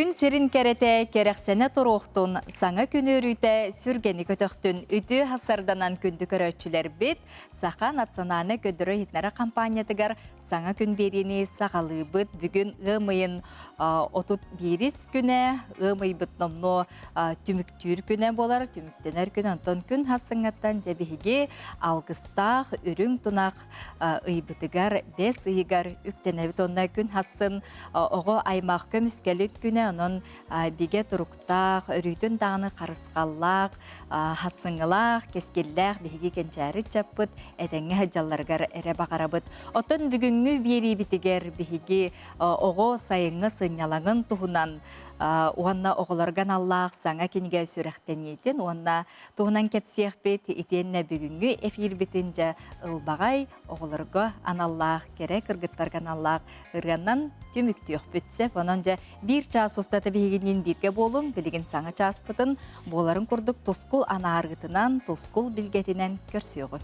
Күн серин керете керексене туруқтун саңа күнөрүйтэ сүргени көтөктүн үтү хасарданан күндү көрөчүлөр бит Саха национальный көдөрө хитнара компаниятыгар саңа күн берини сагалыбыт бүгүн ымыйын 31 күнэ ымыйбыт номно түмүктүр күнэ болар түмүктенер күн онтон күн хасыңаттан жебиги алгыстах үрүң тунак ыйбытыгар 5 ыйгар үктенебит онна күн хасын ого аймак көмүскелит күнэ онон биге туруктах өрүйтүн даганы карыскаллак хасыңылак кескеллак биги кенчари чаппыт этеңе хаджалларгар эре багарабыт отон бүгүнгү бири битигер биги ого сайыңы сынялаңын тухунан уанна оголорган Аллах саңа киниге сүрәхтениетин уанна тухунан кепсиехбит итенне бүгүнгү эфир битинже ылбагай оголорго аналлах керек кыргыттарган Аллах ырганнан түмүктүөх бүтсе ононже бир час устата бигинин бирге болуң билигин саңа часпытын боларын курдук тускул анааргытынан тускул билгетинен көрсөөгү.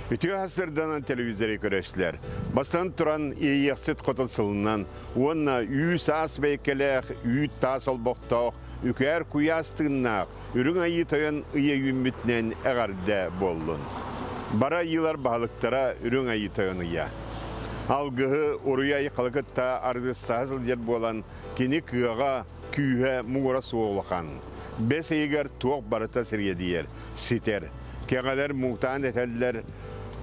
Үтігі ғасырданан телевизоры көрәшілер. Бастан тұран ейексет қотылсылынан, онына үйіс ас бәйкелек, үйіт тас олбоқтақ, үкәр күйастығынақ, үрің айы тойын үйе үмітінен әғарды болын. Бара елар бағылықтара үрің айы тойын үйе. Алғығы ұруя қалықытта арғыз сағызыл жер болан, кені күйаға күйе мұғыра суғылған. Бес егер туақ барыта сіргедейер, сетер. Кеғалар мұқтан әтәлілер,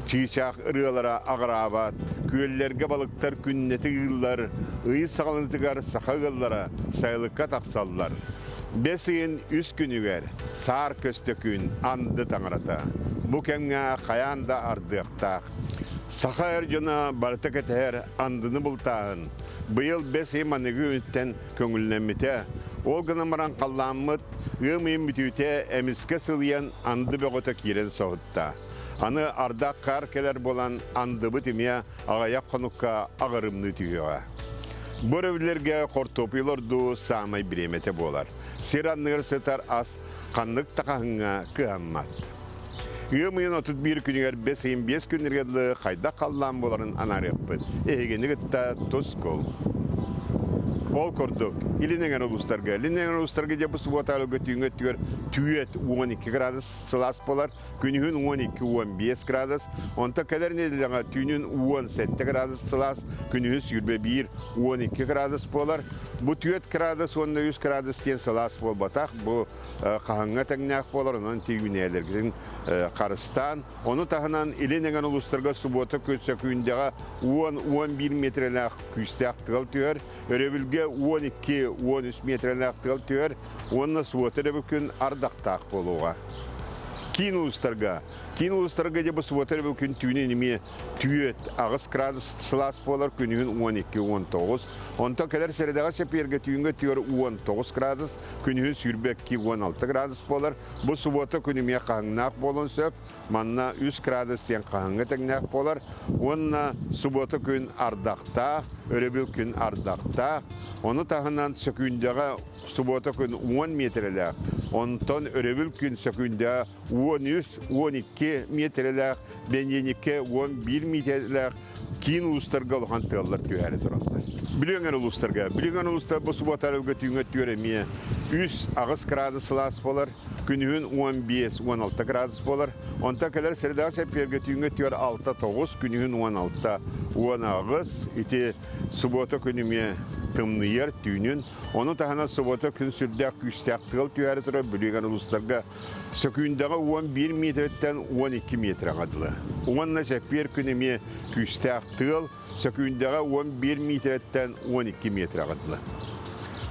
чиçaq ырыалара агырабат, күөллерге балыктар күннети ыллар, ый сагалынтыгар сахагыллара сайлыкка таксаллар. Бесиин үс күнүгер, саар көстө күн анды таңырата. Бу кеңге каянда ардыктак. Саха эржона бартакетер андыны бултагын. Быйыл бесиин маныгы үттен көңүлнемите. Ол гынамаран калламыт, ымыйын бүтүте эмиске сылыян анды бөгөтө кирен соғытта. Аны ардақ қар келер болан андыбы тімия ағаяқ қонуққа ағырымны түйеға. Бұл өвілерге қортопилорду самай біремете болар. Сираннығыр сытар ас қанлық тақағыңа кығаммат. Үйімейін 31 күнігер 5-5 күнергерлі қайда қаллан боларын анарықпыд. Егені ғытта тұз қол. Ол көрдік. Илінеген ұлыстарға. Илінеген ұлыстарға де бұл сұбаталы көтіңгі түгер түйет 12 градус сылас болар. Күнігін 12-15 градус. Онта кәдер неделіға түйінін 17 градус сылас. Күнігін сүрбе 1-12 градус болар. Бұл түйет градус, 100 градус тен сылас бол батақ. Бұл қағанға тәңнәқ болар. Онын тегінелердің қарыстан. Оны тағынан илінеген ұлыстарға сұбаты көтсі күйіндегі 10-11 метрлік күйістәқ тығыл түйер. Өребілге 12-13 метрлік ақтығыл түйер, онына суатыры бүкін ардақтақ болуға. Кейін ұлыстарға де бұл суатыры бүкін түйіне неме түйет, ағыз градус сылас болар, күнігін 12-19. Онта кәдер сәрідағы сәперге түйінгі түйер 19 градус, күнігін сүрбек 16 градус болар. Бұл суаты күніме қағыңнақ болын сөп, манна 3 градус тен қағыңы тәңнақ болар. Онына суаты күн ардақтақ, өребіл күн ардақтақ. Оны тағынан сөкіндегі суаты күн 10 метрлік, онтан өребіл күн сөкіндегі 13-12 метрлік, бәнденікке 11 метрлік, кейін ұлыстарға олған тығалар түйәрі тұралар. Біліңген ұлыстарға бұл суатарылғы түйінгі түйереме 3 ағыз градус сылас болар, күнігін 15-16 градус болар. Онта кәлер сәрідағы сәперге түйінгі түйер 6-9, күнігін 16-10 ағыз, ете суаты күніме тымныйер түйінін. Оны тағына суаты күн сүрдәк күстәк тығыл түйәрі тұры біліңген ұлыстарға сөкүйіндегі 11 метреттен 12 метр ғадылы. Онына сәпер күніме күстәк тығыл, сөкүйіндегі 11 метреттен 12 метр ғадылы.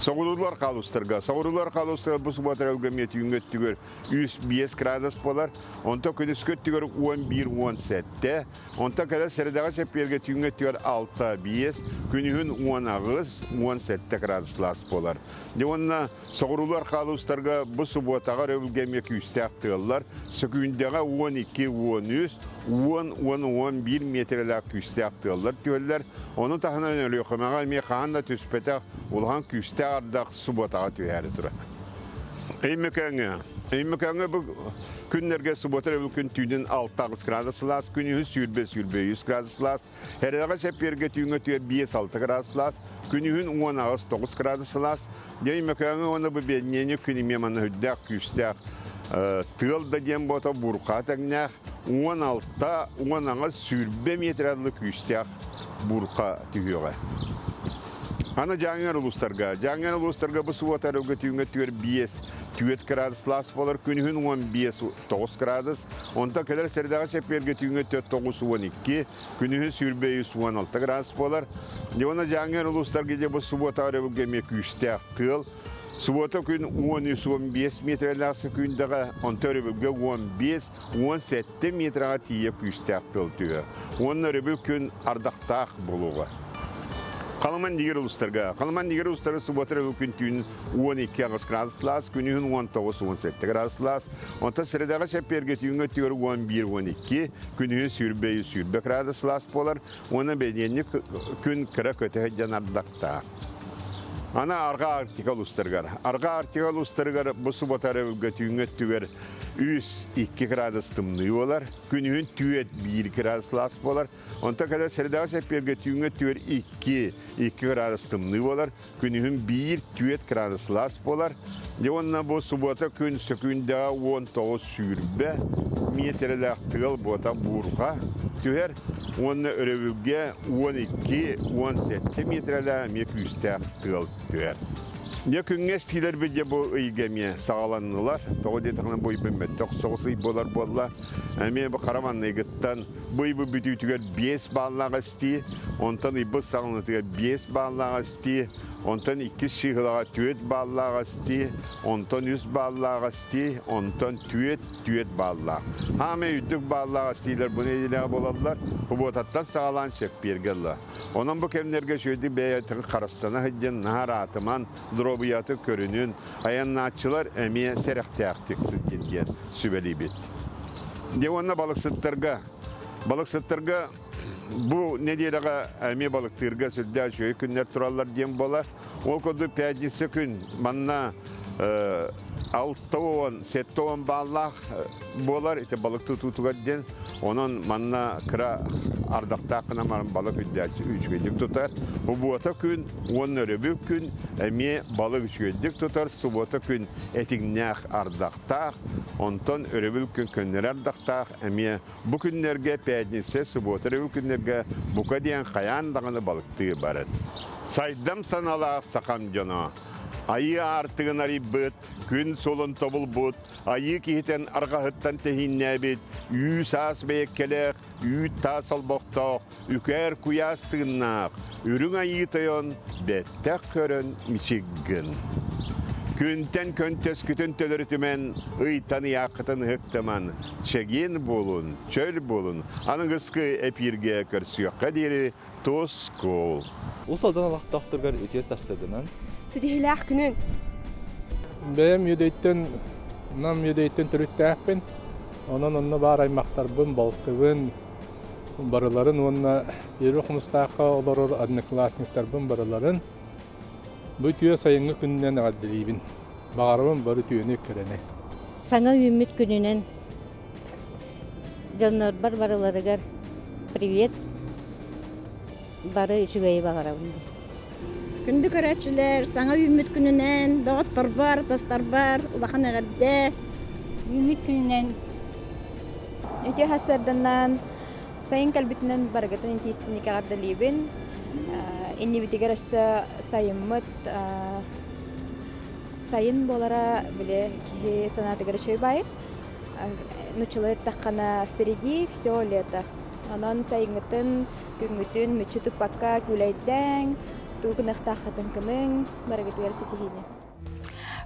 Соғырулар қалыстырға бұл сұбатыр әлгіме түйінгі түгер 3-5 градус болар. Онта күніскі түгер 11-17. Онта кәді сәрідағы сәперге түйінгі түгер 6-5, күнігін 10-17 градуслас болар. Онына соғырулар қалыстырға бұл сұбатағар әлгіме күстәк тығылар. Сөкүйіндегі 12-13, 10-11 метрлік күстәк тығылар түйелер. Оны тағынан өлі қымаға ме қағанда түспетақ олған күстәк ардақ суботаға түйәрі тұрады. Эймекаңы бұл күннерге суботар бұл күн түйден 6 градус лас, күні сүрбе 100 градус лас, әріға шәпперге түйінгі түйе 5-6 градус лас, күні 10-9 градус лас. Эймекаңы оны бұл бәдінені күні меманы хүддәк, күстәк, тылда дем бота бұрқа тәңнәк, 16-10 сүрбе метрәлі күстәк бұрқа түйеға. Ана жаңар улустарга бұл суотар өгі түйінгі түйер 5-2 градус лас болар, күнігін 15-9 градус, онта кәдір сәрдағы шәпперге түйінгі 4-9-12, күнігін сүрбейі 16 градус болар. Ona жаңар улустарга де бұл суотар өгі мекүйістәк тыл, суота күн 13-15 метрласы күндіға, онта өрібілге 15-17 метраға тие күйістәк тыл түйі. Оның өрібіл күн ардақтақ болуға. Қаламан дегер ұлыстарға суботар өкін түйін 12 градус лас, күнігін 19-17 градус лас. Онта сіредағы шәпперге түйінгі түйір 11-12, күнігін сүрбе градус лас болар. Оны бәденні күн кіра көтігі жанардақта. Ана арға артикал ұстырғар бұл суботар өгі түйінгі түйір 2 градус тымны болар, күнігін түйет 1 градус лас болар. Онта кәдір сәрдағы шәпперге түйінгі түйір 2 градус тымны болар, күнігін 1 градус лас болар. Онна бұл субота күн сөкіндіға 19 сүрбе метрлік тығыл бота бұрға түйер. Онна өрөвілге 12-17 метрлік мекүйістәк тығыл түйер. Я күнгес тилер беде бұл үйгеме сағаланылар. Тоғы детіғына бой біметтік соғысы болар болла. Әме бұл қараман егіттен бой бұл бүтігер 5 баллаға істей. Онтан үйбіл сағаланытығер 5 баллаға істей. Онтан 2 шиғылаға 4 баллаға істей. Онтан 100 баллаға істей. Онтан 4 баллаға. Хаме үйдік баллаға істейлер бұны еділіға боладылар. Бұл ботаттан сағалан шек бергелі. Онан бұл кемнерге шөйді бәйетің қарастана хыдден нағар атыман дробыяты көрінін. Аяннатчылар әме сәріқтәқтіксіз денген сүбәлі бет. Де онна балықсыттарға бұл неделіға әме балықтырға сүлді жөй күнлер тұралар дем бола. Ол көді 5 күн манна 6-7 баллақ болар. Эти балықты тұтуға ден. Оның манна кіра ардақтақына марын балық үчгедік тұтар. Бұбуата күн, оның өрібі күн әме балық үчгедік тұтар. Субуата күн әтігнәқ ардақтақ. Онтан өрібі күн күнлер ардақтақ. Әме бұ күнлерге пәдінсе субуата өрібі күнлерге бұқа дейін қаяндағаны балықты барад. Сайдам саналақ сақам жона. Айы артығын арый бұд, күн солын тобыл бұд, айы кейтен арғағыттан тәхинне бет, үй сас бәйеккелек, үй тас олбоқтақ, үкәр күйастығыннақ, үрің айы тайон, бәттәк көрін мичиггін. Күнтен көнтес күтін төліртімен, ұйтаны яқытын ғықтыман, чәген болын, чөл болын, аның ұсқы әпірге көрсіяққа дері тос кол. Усалдан алақтақтырғар өте сарсыдынан? Тедихилах күнін. Бәйім едейттен түріттәқпен, онын бар аймақтарбын, балықтығын, барыларын, онына ері құмыстаққа оларыр одноклассниктарбын барыларын, бұл түйе сайынғы күнінен ғадділейбін. Бағарабын бары түйені кірені. Саңа үміт күнінен жанар бар барыларығар привет, бары үшігейі бағарабын. Күнді көрәтшілер, саңа үміт күнінен, дағыттар бар, тастар бар, ұлақан әғадді. Үміт күнінен, өте хасарданнан, сайын кәлбітінен барғатын интестінік ағардалейбін. Инне бітігер өсі сайынмыт, сайын болара біле санатығыр чөй байы. Нучылы таққана впереди все лето. Онан сайынгытын, күнгітін, мүчі тұппаққа күләйдәң, туғынақтақытын кінің барғытығар сетігіне.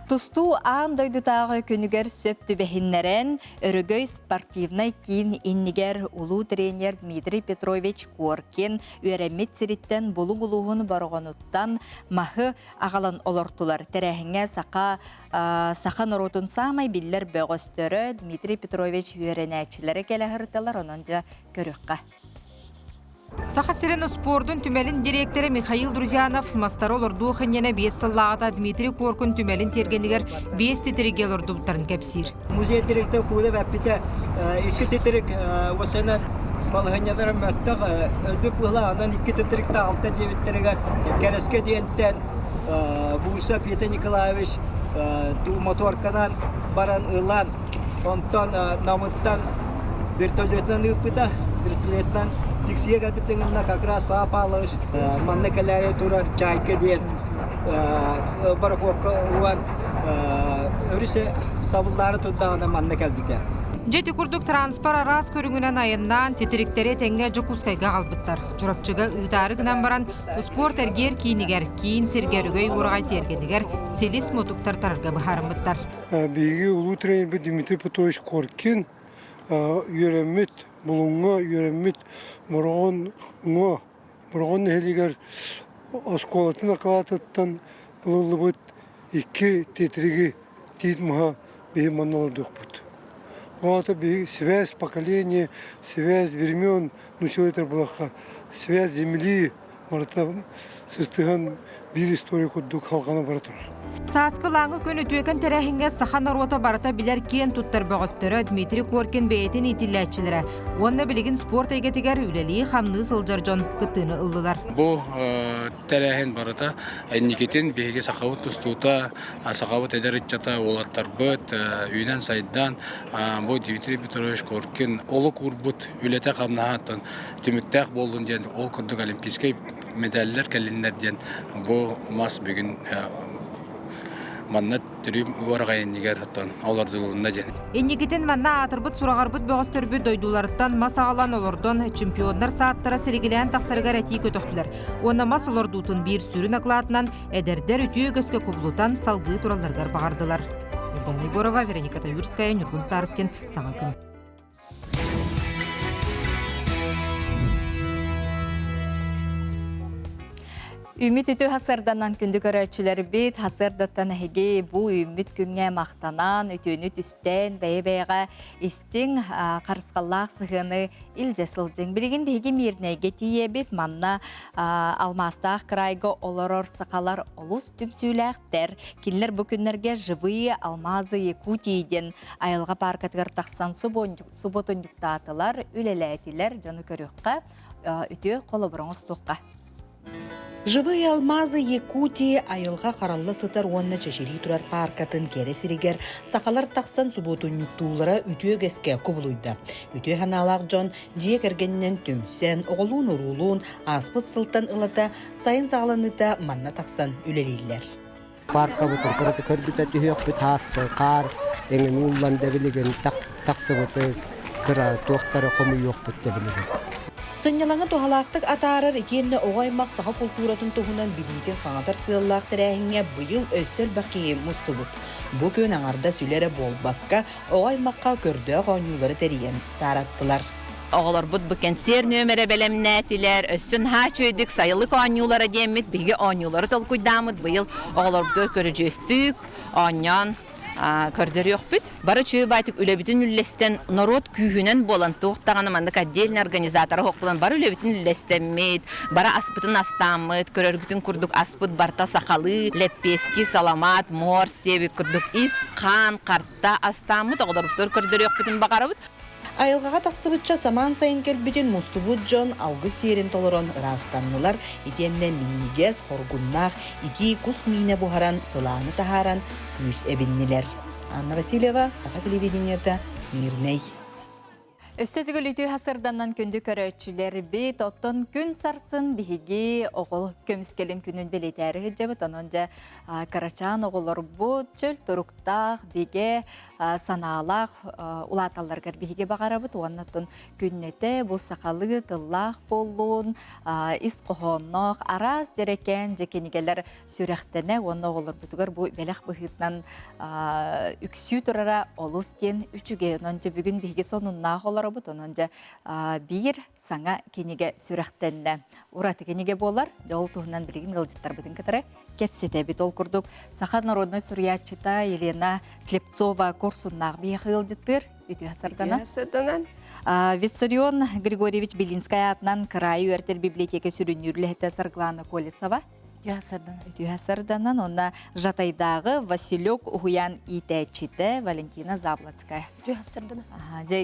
Тусту аан дойдутағы күнігер сөпті бәхіннерен өрігөй спортивнай кейін иннігер улу тренер Дмитрий Петрович Коркин үйәрәмет сіріттен бұлу-бұлуғын барғануттан махы ағалан олортулар. Тәрәхіңе сақа нұрутын самай білдер бөғістері Дмитрий Петрович үйәрәнәчілері кәлі ғырталар онынжа көріққа. Сахасырын спордун түмелин директоры Михаил Друзянов мастары олорду хыннене 5 сыллағата Дмитрий Коркун түмелин тергенігер 5 тетірге олордубтарын кәпсир. Музей директор куды бәппіті 2 тетірік осынан балғанядарын мәттіғ өзбек бұғыла анан 2 тетірікті 6 девіттерігер кәреске дейінттен Бурса Петр Николаевич моторканан баран ылан онтон намыттан вертолетнан ыппыта вертолетнан тиксия капитанына как раз Павлович маннекалары турар чайка дейін бараховка уан өрісі сабылдары тұддағына маннекал бите. Жеті күрдік транспар арас көріңінен айыннан тетіріктері тәңге жүкускайға қалбыттар. Жұрапчыға ұйтары гынан баран спорт әргер кейінігер, кейін сергерігөй орағай тергенігер селис мотуктар тарарға бұхарымбыттар. Бейгі ұлу тренер бі Дмитрий Петрович Коркин үйеремет, бұлыңға үйеремет мұрағын әлігер осколатын ақалатыттан ұлылы бұд 2 тетрегі дейд мұға бейі манналарды өкпұд. Вот связь поколения, связь времен, это была связь земли, сыстыган bir история куддук халқана баратыр. Саскы лаңы көні төкен тәрәхінге сахан аруата барата білер кен туттар бағыстыры Дмитрий Коркин бәйетін итілләтчілері. Онны білігін спорт әйгетігер үлелі қамны сылжар жон күттіні ұлылар. Бұл тәрәхін барата әнекетін бейге сақауыт тұстуыта, сақауыт әдәріт жата олаттар бұд, үйнен сайдан бұл Дмитрий Петрович Коркин олы күрбұд үлеті қамнағаттан түміктәқ болдың ден ол күрдік олимпийскай медаллер кәлінлерден бұл мас бүгін манна түрім уарғайын негер аттан оларды олында ден. Енегетін манна атырбыт сұрағарбыт бөғыстөрбі дойдуларыттан мас ағалан олордон чемпиондар сааттара сірегілен тақсарғар әтей көтіқтілер. Оны мас олордуытын бір сүрін ақлатынан әдердер үтіе көске құбылутан салғы тураларғар бағардылар. Евгения Егорова, Вероника Таюрская, Нюргун Старостин, Саңа күн. Үміт үті хасарданан күнді көрәтшілер бет, хасардаттан әге бұл үміт күнге мақтанан, үтіні түстен, бәйе-бәйеға істің қарысқаллақ сығыны ил-жасыл-жың. Білген бейге мернеге тие бет, манна алмастақ крайғы оларор сақалар олыс түмсүйләқтер. Келілер бұл күнлерге живые алмазы Якутийден айылға паркатығыр тақсан субботын жүктатылар, үлеләтілер жаны көріққа, үті қолы бұрыңыз тұққа. Живые алмазы Якутии айылға қараллы сытар онна чешери турар паркатын кересірігер сақалар тақсан субботун юктуулара үтіе кеске кубулуйда. Үтіе ханалақ жон жие кергеннен түмсен, оғылуын ұрулуын, аспыт сылтан ылата, сайын сағаланыта манна тақсан үлелейлер. Парка бұтыр кірді көрбіті түйек бүт хаскы, қар, еңін ұлланда білеген тақсы бұты кіра тоқтары қомы yok бұтты білеген. Сынялаңы тухалақтық атарар екенні оғаймақ саға культуратын тұғынан білейтін қаңатар сыллақ тірәхіңе бұйыл өссіл бақиы мұсты бұд. Бұ көн аңарда сүлері болбаққа оғаймаққа көрді ғанюлары тәрейен сараттылар. Оғылар бұд бұкен сер нөмірі бәлемнәтілер, өссін ха чөйдік сайылық анюлары демет, бігі анюлары тыл күйдамыд бұйыл оғылар бұд көрі жөстік, аньян, көрдері yok bit. Бары чөй байтык үлебітін үллестен народ күйінен болан тоқтағаны мандық отдельный организаторы хоқ болан бары үлебітін үллестемет, бары аспытын астамыд, көрергітін күрдік аспыт барта сақалы, леппески, саламат, мор, севик күрдік ис, қан, қартта астамыд, оғыларыптыр көрдері yok бітін бағарабыд. Айылғаға тақсыбытча саман сайын кәлбітін мұстыбыт жон алғы серін толырон ырастаннылар, етенне миннигез, хоргуннақ, ити кус мине бұхаран, сыланы тахаран, күз әбіннелер. Анна Васильева, Саха телевидениеті, Мирней. Өссөтігіл үті хасырданнан күнді көрәтшілер бет, оттон күн сарсын бігі оғыл көміскелін күнін белетәрі ғыджабыт, онынжа карачан оғылыр бұд, чөл тұруқтақ, біге саналақ улаталарғар бігі бағарабыт, оннаттын күннеті бұл сақалы тыллақ болуын, ис қоғоннақ, араз жерекен жекенігелер сүрәқтіне, онны оғылыр бұтығар бұл бәләқ бұғытнан үксі тұрара олыс кен үчіге, онынжа бүгін бігі сонын нағылар олар бұд, онын же бейір саңа кенеге сүрәқтенне. Ураты кенеге болар, жол туғынан білген ғылжыттар бұдың кітірі кепсете бит ол күрдік. Саха народной сурьячыта Елена Слепцова курсуннағы бейі ғылжыттыр, үті асырданан. Виссарион Григорьевич Белинская атынан край өртер библиотека сүрінюрлі әті Сарглана Колесова. Тюхасарданан, онна Жатайдағы Василек Ухуян Итәчіті Валентина Заблацкая. Тюхасарданан.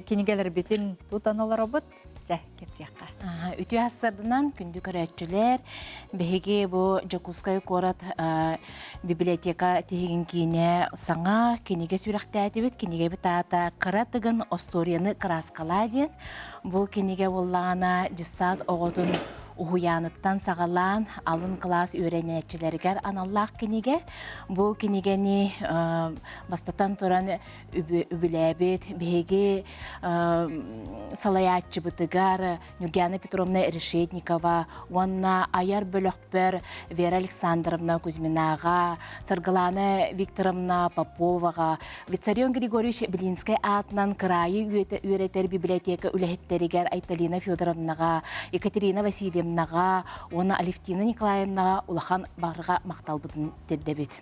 Кенегелер бетін тұтан олар обыд, кепсияққа. Үті асырдынан күнді көрәтчілер, бәйге бұл Жакускай корат библиотека тегін кейіне саңа кенеге сүрәқті әтебет, кенеге біт ата қыратығын осторияны қырасқала ден. Бұл кенеге болағына жысат оғытын Ухуяныттан сағалан алын класс үйренетчілергер аналлақ кенеге. Бұл кенегені бастатан тұран үбіләбет, беге салаятчы бұтығар Нүргена Петровна Решетникова, онна Аяр Бөлөкпер Вера Александровна Кузьминаға, Саргалана Викторовна Поповаға, Виссарион Григорьевич Белинская атынан крайы үйретер библиотека үләхеттерігер Айталина Федоровнаға, Екатерина Васильевнаға, оны Алевтина Николаевнаға улахан бағырға мақтал бұдын деддебет.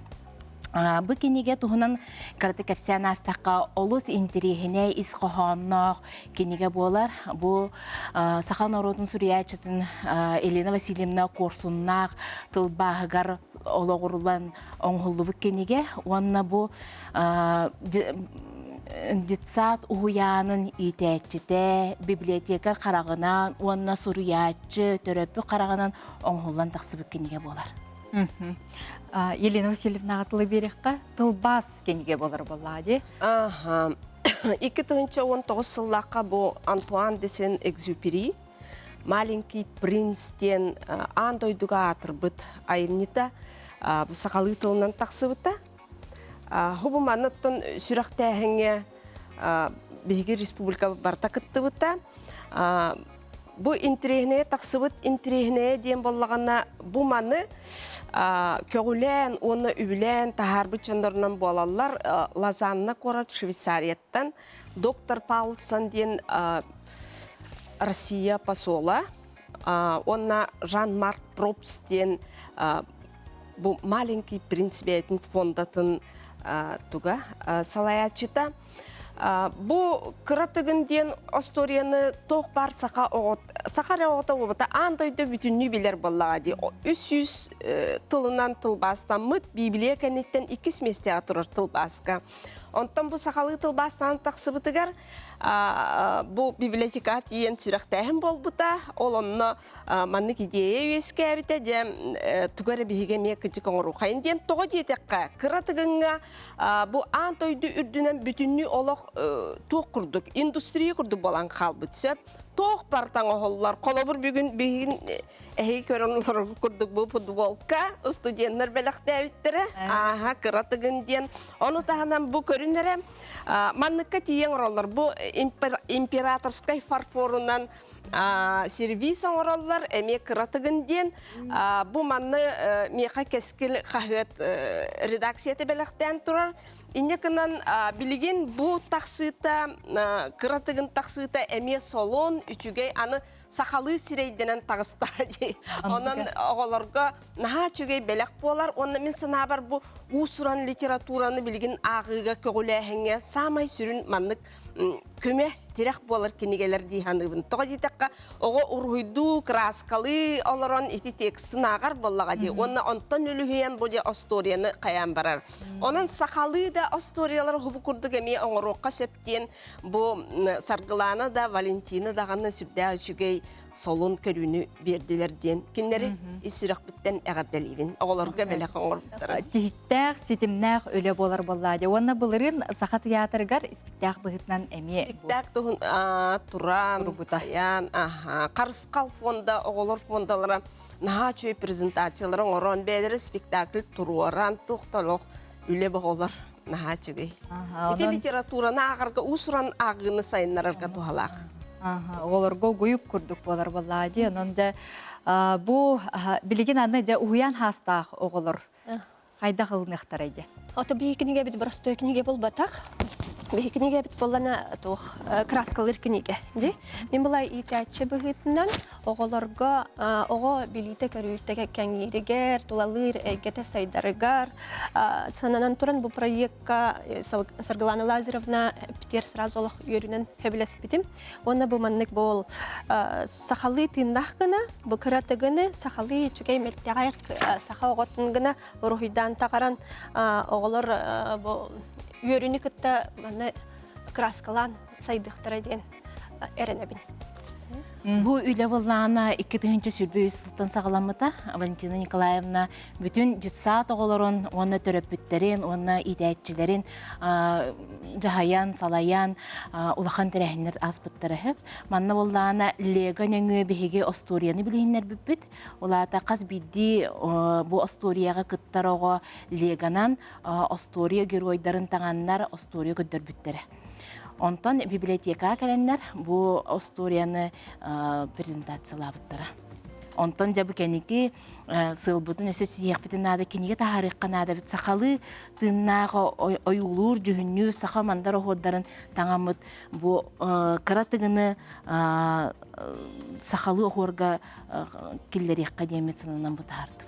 Бұл кенеге тұғынан қараты кәпсиян астаққа олыс интерегіне исқоғаннақ кенеге болар. Бұл Сахан Народын Сүриячетін Елена Васильевна Корсуннақ тылбағығар олығырылан оңғылы бұл кенеге. Онына бұл Дитсат уянын итәчіте, библиотекар қарағынан, онына сұруячы, төрөпі қарағынан оңғылан тақсы бүккенеге болар. Елена Васильевна атылы берекқа тылбас кенеге болар болады. 2019 сыллаққа бұл Антуан десен Экзюпери, маленький принстен андойдуға атыр бұд айымнита, бұл сақалы тылынан тақсы бұдта. Хубуманыттын сүрәқтәһіңе бейгі республика барта кітті бұтта. Бұ интерегіне, тақсыбыт интерегіне ден болағана бұ маны көгілен, оны үбілен, тахарбыт жандарынан болалар Лазанна қорат Швейцарияттан доктор Паулсон ден Россия посола. Оны Жан-Марк Пробс ден бұ маленький принципиятын фондатын туга салаячыта. Бу кыратыгынден осторияны тоқ бар сақара оғыта оғыта андойды бүтінні білер боллағады. 300 тылынан тылбастан мұт библия кәнеттен 2 месте атырыр тылбасқа. Онтан бұл сақалы тылбастан тақсыбытыгар бұл библиотека тиен сүрәқтәхін бол бұта. Ол онына маннык идея өеске әбіті жем түгәрі бігі ме күджік оңыру қайын ден тоғы детекқа кыратыгынға бұл антойды үрдінен бүтінні олық тоқ құрдық, индустрия құрдық болан қалбытсы. Тоқ бартан оғылар, қолабыр бүгін әйі көрінлер күрдік бұл футболка, студенттер бәліқті әбіттірі, кыратыгын ден. Оны тағынан бұл көрінері, манныққа тиен оралар, бұл императорскай фарфорунан сервис оңыралар, әме кыратыгын ден. Бұл манны меқа кәскіл қағыт редакцияты бәліқтен тұрар. Инекынан білген бұл тақсыта, кыратыгын тақсыта әме солон, үчігей аны сақалы сирейденен тағыстады. Онын оғаларға наға чүгей бәләк болар. Онын мен сына бар бұл ұсыран литератураны білген ағыға көгіләхіңе самай сүрін маннық көме терек болар кенегелер дейханығын. Тоға дейтаққа оғы ұрғыйду, краскалы оларан еті текстін ағар болаға дей. Оны онтан өліхейен бұл осторияны қаян барар. Onun sakalı da astoriyalar hubu kurduk emi oңорокка сөптен bu Sargılana da Valentina da ganna sübde üçügey solun körünü berdilerden. Kinleri isürek bitten eğerdelivin. Oğlarga belek oңорбуттар. Тихтер ситимнер ölе болар боллады. Онна булырын саха театргар спектакль быгытнан эми. Спектакль тухун туран, ян, Карыскал фонда, оголор фондалара нахачуй презентациялары орон бедер спектакль туруаран тухталох үле боголар нахачугей. Ити литератураны агырга усуран агыны сайыннарга тухалак. Оларго гуюп курдук болар боллады. Онда бу билеген аны да уян хастах оголор. Хайда кылныктар иде. Ата бейкиниге бит барастой книге болбатак. Бихи книга бит боллана тух краскалыр книга, ди. Мен булай итәче бигитнән оголорга ого билите көрүттәге кәңирегер, тулалыр әгәтә сайдарыгар. Сананан туран бу проектка Саргалана Лазаревна Питер сразу лох йөрүнән хәбләс битим. Онна бу маннык бол сахалы тиндах гына, бу кыратыгыны сахалы чүкәй меттәгәк саха оготын гына рухидан тагыран оголор бу Йөрүнү кытта мана краскалан сайдыктара деген эренебин. Бу үйле боллана 2-нче сүрбө сылтан сагаламыта Валентина Николаевна бүтүн жытсаат оголорун, оны төрөпүттерин, оны идәтчилерин жахаян, салаян, улахан терехиннер аспыттары. Манна боллана лега нөңө беге Осторияны билиннер бүппит. Улата каз бидди бу Осторияга кыттарого леганан Остория геройдарын таңаннар Остория көдөрбүттер. Онтон библиотека кәленнер бу Осторияны презентациялабыттара. Онтон жабы кеники сылбытын өсө сиехпитин нада кениге тарихка нада бит сахалы тыннага оюлур жүһүннү саха мандар оходдарын таңамыт бу каратыгыны сахалы охорга киллерихка демецинан бутартып.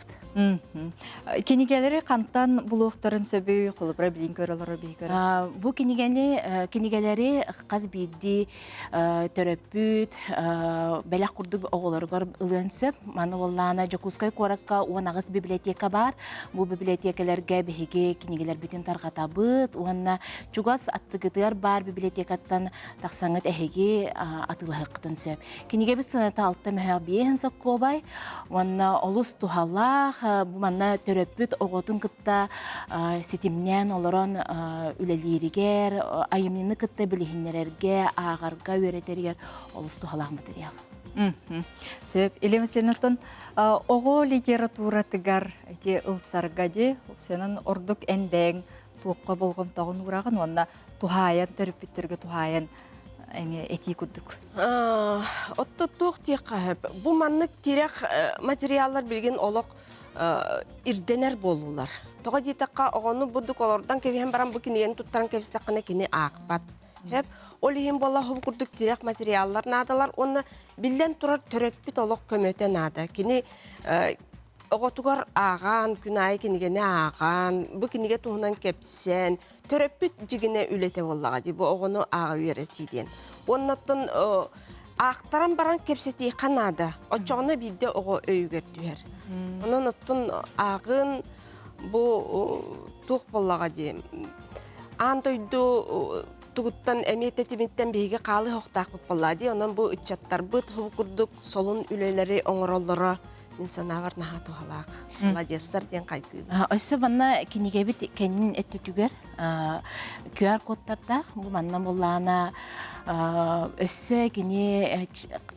Кенигелери кантан булуктарын сөбүй холбра билин көрөлөр бейгөр. Бу кенигелери каз бидди төрөпүт белек курдук оголоргор ылын сөп. Маны боллана Жокускай коракка онагыс библиотека бар. Бу библиотекалерге беге кенигелер битин таргатабыт. Онна чугас аттыгытыр бар библиотекаттан таксаңыт эхеге атылахыктын сөп. Кениге бит сыната алтта мөхабиен соккобай. Онна олус тухалла бу манна төрөпүт оготун кытта ситимнен олорон үлелиригер, айымны кытта билихиннерерге, агарга өретергер олусту халак материал. Сөп элемсенотон ого литературатыгар эти ылсаргади сенин ордук эндең туокка болгон тагын урагын онна тухаян төрөпүттөргө тухаян эми эти курдук. Отто туох тиеккахып. Бу маннык тирек материаллар билген олок ирденер болулар. Тога дитакка огону будук олордан кевен баран бу кинен туттаран кевстакына кини акпат. Хеп олихин болла хоб курдук тирек материаллар надалар онна билден турар төрөппит олок көмөтө нада. Кини оготугар аган күнай кинигене аган бу киниге туунан кепсен төрөппит жигине үлете боллага ди бу огону ага үйрөтиден. Оннотон Ақтаран баран кепсети қанада, очоғына бидде оғы өйгердігер. Онын оттын ағын бұл туқ боллаға дейм. Андойду тұғыттан әмететіметтен бейге қалы хоқтақ болла дей. Онын бұл үтчаттар бұд хұбқырдық солын үлелері оңыроллары мен санавар наға туғалақ. Ладестар ден қайқы. Өсі банна кенеге бит кенін әттүтігер QR кодтарда бұл манна боллағына өссө кене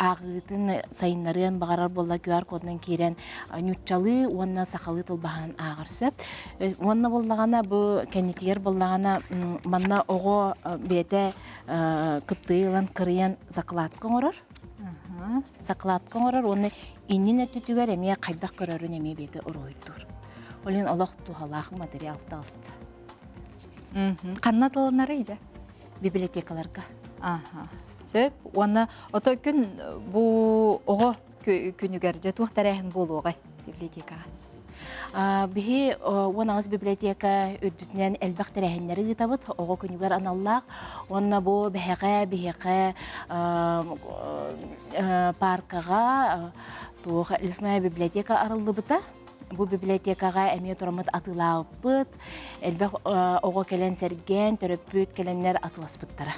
ағытын сайынларын бағарар болла QR кодынан керен нютчалы онна сақалы тылбаған ағыр сөп. Онна боллағана бұл кенетігер боллағана манна оғы беті кыптыйлан кырыян зақылатқын орыр. Зақылатқын орыр, оны иннен әттүтігер әме қайдақ көрерін әме беті ұройдыр. Олен олақ тухалақ материал тағысты. Қанна таланары еді? Библиотекаларға. Сөп, оны ото күн бұл оғы күнігерде туқтарайын болу оғай библиотекаға? Бихи онағыз библиотека өддүтінен әлбәқ тәрәхінлері ғытабыт, оғы күнігер аналлақ, онна бұл бәхеға паркаға туға лесная библиотека арылды бұта. Бұл библиотекаға әме тұрамыд атылауып бұт, әлбәқ оғы кәлен сәрген, төрөппөт кәленлер атылас бұттара.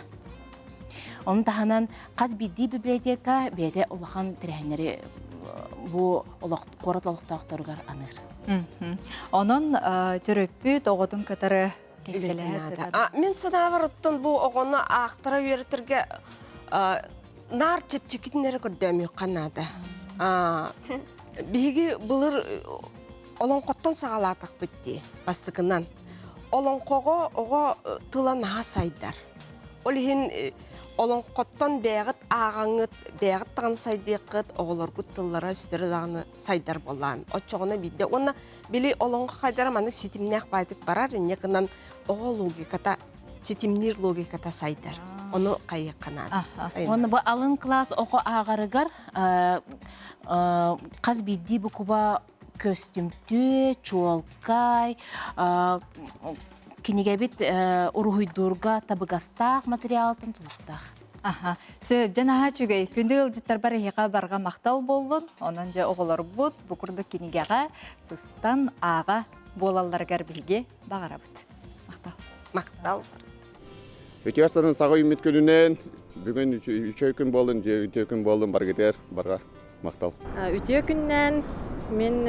Onun tahanan qaz biddi biblioteka bede улахан тирәһеннәре бу корот олохтоктаргар аныр. Onun төрөппүт оготун катары келеләсе. Мен санавар оттон бу огону актара үйрөтөргө нар чепчикитнери көрдөмү канада. Биги булыр олонкоттон сагалатак битти бастыгынан. Олонкого ого тылан хасайдар. Олихин олонкоттон бәгыт ағаңыт, бәгыт тағын сайдықыт, оғылыргыт тыллара үстері дағыны сайдар болан. Отчоғына бидді. Онна били олонғы қайдара маны сетімнәқ байдық барар, некінан оғы логиката тетимнир логиката сайдар. Оны кайыкканат. Оны бу алын класс око агарыгар каз бидди бу куба костюмтү, чуолкай, кинигебит уруйдурга табыгастак материалтын тулуктак. Сөбден аға чүгей, күнді ылжыттар бар еға барға мақтал болдun, онын же оғылар бұд, бұқырды кенегеға сыстан аға болаларғар біге бағара бұд. Мақтал. Өтеясының саға үміт күнінен бүгін 3 күн болын, 2 күн болын бар кетер, барға мақтал. Үтіе күннен мен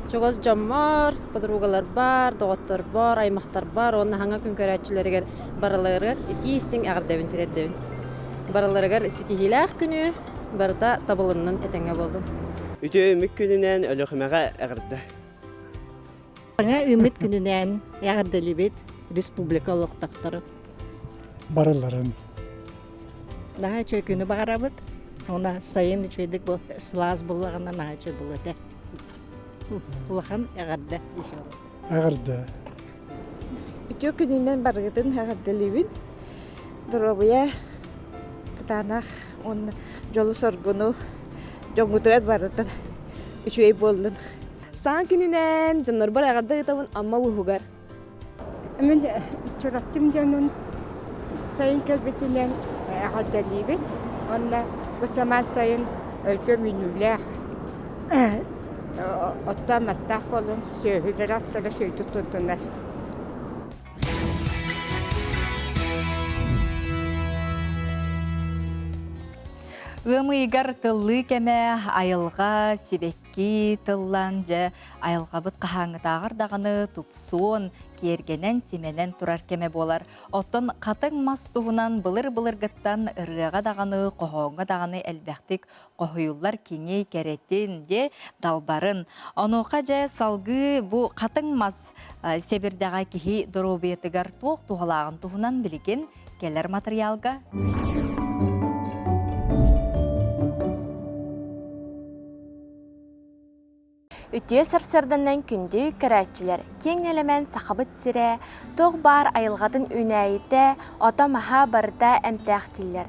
чоғыз жаммар, подругалар бар, доғыттар бар, аймақтар бар, оны хаңа күн көрәтчілерігер бараларығар, етейістің ағырдабын терердебін. Бараларығар сетихиләқ күні барда табылынның әтәңе болдым. Үтіе үміт күнінен өліғімеға ағырды. Саңа үміт күнінен ағырдалы бет республикалық тақтары. Бараларын. Наға чөй күні бағара бұд. Она сайын үчейдік бұл сылаз болағына наға чөй бұл өте. Бұлақан ағырды. Ағырды. Үтіе күнінен барғытын ағырдалы бет. Дұрабыя Танах, он жолу соргуну, жоңгутуэт барытын, үчуэй болдun. Саң күнінен жоннор бар ағарда ғытабын амма ұхугар. Мен чорақтым жанын сайын кәлбетінен ағадалибет. Онна бұл саман сайын өлкө мүнүләқ. Отта мастақ болын, сөйілер астыра сөйті тұндынар. Өмігар тылы кәмә айылға себекки тыллан жа айылға бұт қағаңытағыр дағыны тупсон кергенен семенен тұрар кәмә болар. Оттон қатың мас туғынан былыр-былыр гыттан ырыға дағыны, қоғыңға дағыны әлбәқтік қоғыюлар кеней кәреттен де далбарын. Онуға жа салғы бұ қатың мас себірдіға кехи дұробетігар туық туғалағын туғынан білген келер материалға. Үтіе сарсарданнан күнді көрәтчілер кең әлемен сақабыт сірі, тоқ бар айылғатын үнәйті, ота маха барда әмтәқтілер.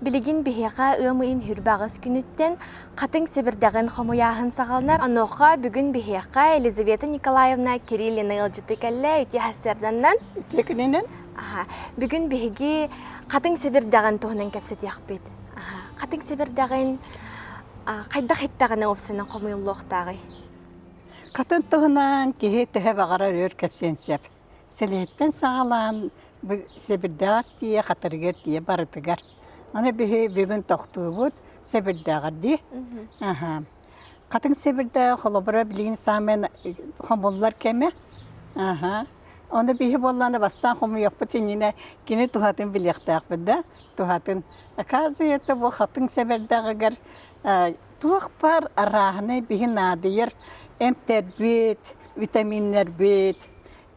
Білігін бігеға ұмыйын хүрбағыз күніттен қатын себірдіғін қомуяғын сағалнар. Аноға бүгін бігеға Елизавета Николаевна Кириллина елжіті кәлі үтіе сарсарданнан. Үтіе күнінен? Бүгін бігеге қатын себірдіғын тұғынан кәпсет яқпет. Қатын себірдіғын қайда қайттағыны опсынан қомуылуқтағы. Қатын тұғынан кеге түхі бағара өр көпсен сеп. Селеттен сағалан себірдіғар тие, қатыргер тие барытығар. Аны бүгін тоқтуы бұд, себірдіғар де. Қатын себірдіғар қолыбыра білген самен қомылар кәме. Оны бігі болғаны бастан қомы еқпіт еніне кені тұхатын білектіғ бұд. Тұхатын. Қазы еті бұл қатын себірдіғар туақ бар арағыны бігі надыйыр. Әмтер бет, витаминер бет,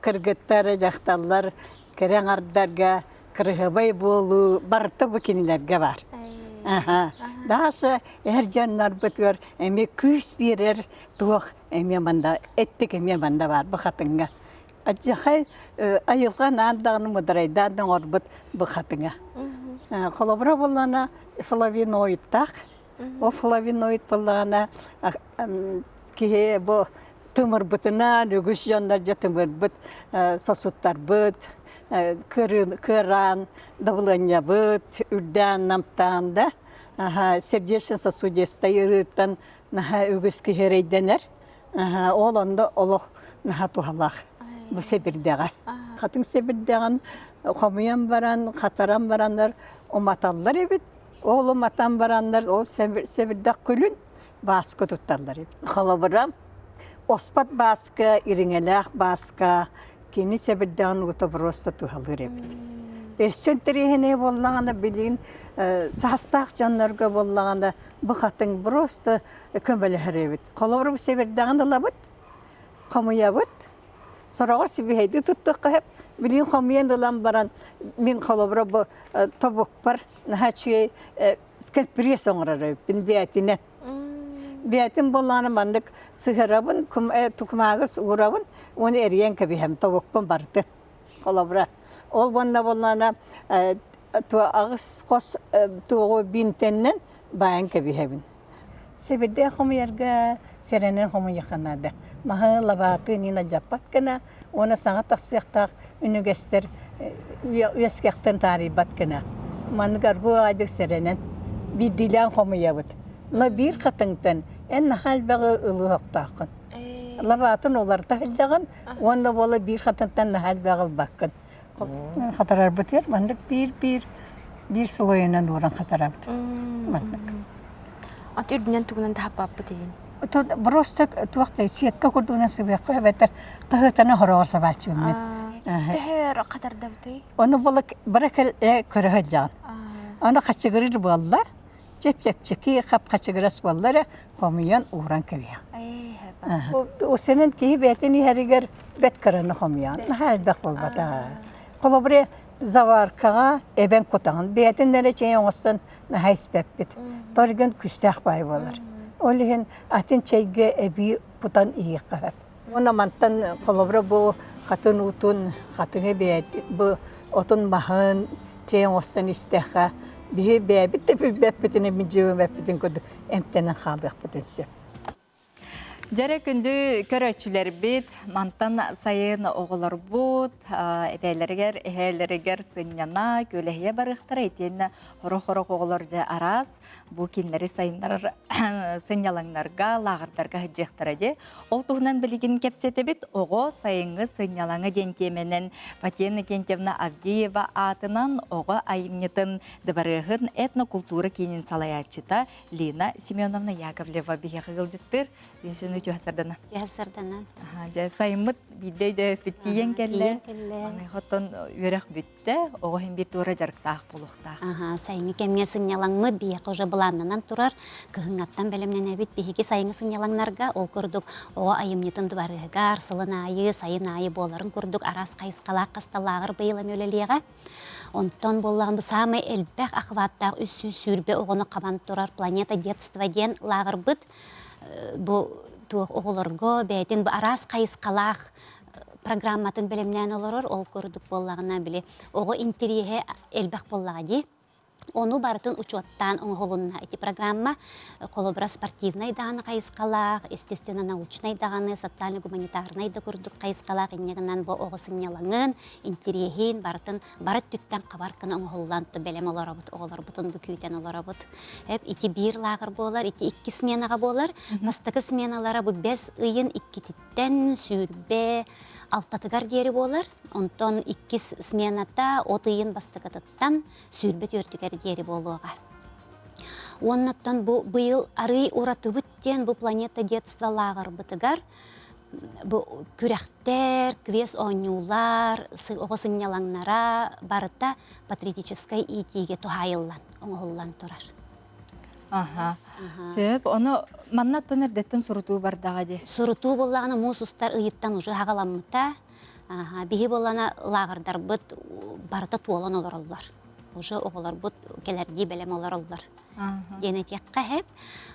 кыргыттары жақталар, кәрәңардарға, кырғыбай болу, барыты бүкенелерге бар. Дағасы әр жаннар бұтыр, әме күс берер, туақ әме манда, әттік әме манда бар бұқатыңға. Аджақай айылған андағының мұдырайдардың орбыт бұқатыңға. Қолабыра болғана флавиноидтақ, о флавиноид болғана кеге бұл тымыр бұтынан, үгіс жандар жа тымыр бұт, сосуттар бұт, кыран, давлanya бұт, үрден намтағында, сердечен сосудесті еріттен үгіс кехерейденер, ол онда олық туғалақ бұл себірдеға. Қатын себірдеған қомыян баран, қатаран барандар, оматалар ебет, ол оматан барандар, ол себірдеқ күлін, басқы тұтталар еді. Қалабырам, оспат басқы, иріңеләқ басқы, кені себірден ұты бұрысты тұғалыр еді. Бәшчен тірехіне болғаны білген, састақ жанларға болғаны бұқатын бұрысты көмбелер еді. Қалабырам себірден ұлабыд, қамыя бұд, сұрағыр себейді тұттық қағып, білген қамиян ұлам баран, мен қалабырам бұл тобық бар, нәхәтшіге скәлпірес оңырар еді, бін бәйтіне. Бәтін болғаны мандық сығырабын, тұқымағыз ұғырабын, оны әрген кәбі әм тауықпын барды. колобра. Ол бонна боллана агыс кос туого бинтеннен баян кебихебин. Себеде хомуярга серенен хомуяханада. Маха лабаты нина жаппат кана, она саңа тақсияқтақ үнігестер үескектен тарибат кана. Манығар бұ айдық серенен бидилан хомуябыт. Но бір қатыңтын ән хал бағы ұлы оқтақын. Лабатын олар тахылдағын, онда болы бір қатыңтан хал бағы баққын. Қатарар бұтер, мандық бір сұлойынан орын қатарар бұт. Ат үрдінен түгінен тапап бұтейін. Просто туақтай сетка көрдігінен сыбеққа бәтір қығытаны хорағыр сабачы өмет. Тәхер қатарда бұтай? Оны болы бірәкіл көрігі жаған. Оны қачығырыр болла, жеп-жеп-жеки қап қачығырас боллары қомиян ұғыран кәбия. Осының кейі бәтіні әрігер бәт кіріні қомиян. Әлбәқ болбата. Қолы заваркаға әбен құтағын. Бәтіндері чейін оңыстын хайс бәппет. Торген күстәқ бай болар. Олеген атын чайге әбі құтан иі қарап. Оны мантан қолыбыры бұл қатын ұтын, қатыңы бәйті, бұл отын мағын, чейін оңыстын істәқа. Бейі бәйбітті бәппетіне мен жеуін бәппетін көді әмтенің қалдық бітінсе. Жәрі күнді көрөтчілер бет, мантан сайын оғылар бұд, әбәйлергер, әхәйлергер сынняна, көләхе барықтыр әйтені хорох-хорох оғылар жа арас, бұл кенлері сайындар сыннялаңларға, лағырдарға хыджектір әде. Ол тұғынан білігін кепсеті бет, оғы сайынғы сыннялаңы денкеменен Фатена Кентьевна Авдеева атынан оғы айыннетін дыбарығын этнокультура кенін салаячыта Лина Семеновна Яковлева бігеғі ғылдеттір. Беншіні түйәсірдіні? Түйәсірдіні. Сайымыт бидейді бүттейен кәлі. Хоттон өрек бүтті, оғын бір тура жарықтақ болуқтақ. Сайыңы кәмге сыңнялаңмыт бейеқі ұжы бұланынан тұрар. Кығыңаттан бәлімнен әбіт бейеге сайыңы сыңнялаңнарға ол көрдік. Оға айымнетін дуарығығар, сылын айы, сайын айы боларын көрдік. Арас қайысқалақ қасталағыр бұйылым өлелеға. Онтон боллағын бұл самы әлбәқ ақываттақ үссі сүрбе оғыны қабан тұрар планета детства ден лағыр бұд. Бұл оғылырғы бәйтін бұл арас қайысқалақ программатын білімнен олырыр, ол көрдік боллағына біле. Оғы интерьеге әлбәқ боллаға дей. Onu barıtın uçuattan оңғылынна. Эти программа қолыбыра спортивнай дағаны қайысқалақ, естественно-научнай дағаны, социально-гуманитарнай да көрдік қайысқалақ. Иннегінен бұл оғысын ялаңын, интерьехин, барыт түттен қабарқыны оңғыланты бәлем оларабыт, оғылар бұтын бүкейтен оларабыт. Ити бір лағыр болар, ити 2 сменаға болар. Бастықы сменалары бұл 5 ұйын 2 тіттен сүрбе, алтатыгар дері болар. Онтон 2 смената отыйын бастығытыттан сүрбет өртігер дері болуға. Оннаттан бұйыл арый ұратыбыттен бұл планета детства лағыр бұтыгар. Бұл күрәқтер, квес оңюлар, оғы сыңнялаңнара барыта патриотическай итиге тухайыллан, оңғыллан тұрар. Сөп, оны манна төнердеттен сұруту бардаға де? Сұруту болағына мұсустар ұйыттан ұжы хағаламыта. Биһи болана лағырдар бұд барыта туолан оларылар. Уже оғылар бұд келерді бәлем оларылар. Денетекқа хеп.